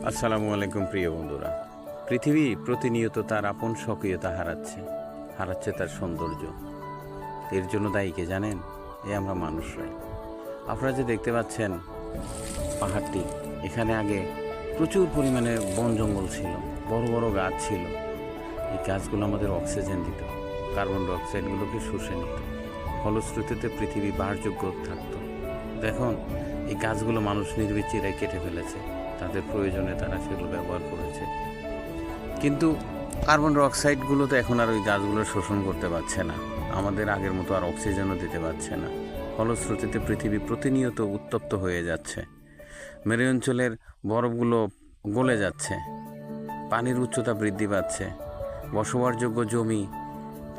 আসসালামু আলাইকুম প্রিয় বন্ধুরা। পৃথিবী প্রতিনিয়ত তার আপন স্বকীয়তা হারাচ্ছে তার সৌন্দর্য। এর জন্য দায়ী কে জানেন? আমরা মানুষরাই। আপনারা যে দেখতে পাচ্ছেন পাহাড়টি, এখানে আগে প্রচুর পরিমাণে বন জঙ্গল ছিল, বড় বড় গাছ ছিল। এই গাছগুলো আমাদের অক্সিজেন দিত, কার্বন ডাইঅক্সাইডগুলোকে শুষে নিত। ফলশ্রুতিতে পৃথিবী বাসযোগ্য থাকতো। দেখুন, এই গাছগুলো মানুষ নির্বিচারে কেটে ফেলেছে, তাদের প্রয়োজনে তারা সেগুলো ব্যবহার করেছে। কিন্তু কার্বন ডাইঅক্সাইডগুলো তো এখন আর ওই গাছগুলো শোষণ করতে পারছে না, আমাদের আগের মতো আর অক্সিজেনও দিতে পারছে না। ফলশ্রুতিতে পৃথিবী প্রতিনিয়ত উত্তপ্ত হয়ে যাচ্ছে। মেরু অঞ্চলের বরফগুলো গলে যাচ্ছে, পানির উচ্চতা বৃদ্ধি পাচ্ছে, বসবাসযোগ্য জমি,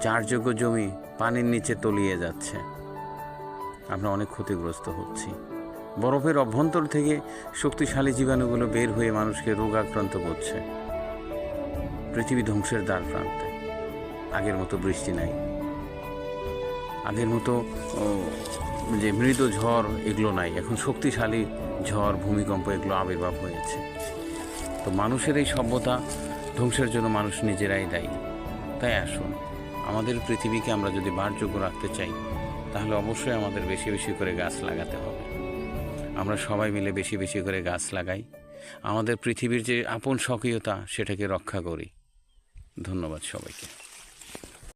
চাষযোগ্য জমি পানির নিচে তলিয়ে যাচ্ছে। আমরা অনেক ক্ষতিগ্রস্ত হচ্ছি। বরফের অভ্যন্তর থেকে শক্তিশালী জীবাণুগুলো বের হয়ে মানুষকে রোগাক্রান্ত করছে। পৃথিবী ধ্বংসের দ্বার প্রান্তে। আগের মতো বৃষ্টি নাই, আগের মতো যে মৃদু ঝড় এগুলো নাই, এখন শক্তিশালী ঝড়, ভূমিকম্প এগুলো আবির্ভাব হয়েছে। তো মানুষের এই সভ্যতা ধ্বংসের জন্য মানুষ নিজেরাই দায়ী। তাই আসুন, আমাদের পৃথিবীকে আমরা যদি বাসযোগ্য রাখতে চাই, তাহলে অবশ্যই আমাদের বেশি বেশি করে গাছ লাগাতে হবে। আমরা সবাই মিলে বেশি বেশি করে গাছ লাগাই, আমাদের পৃথিবীর যে আপন স্বকীয়তা সেটাকে রক্ষা করি। ধন্যবাদ সবাইকে।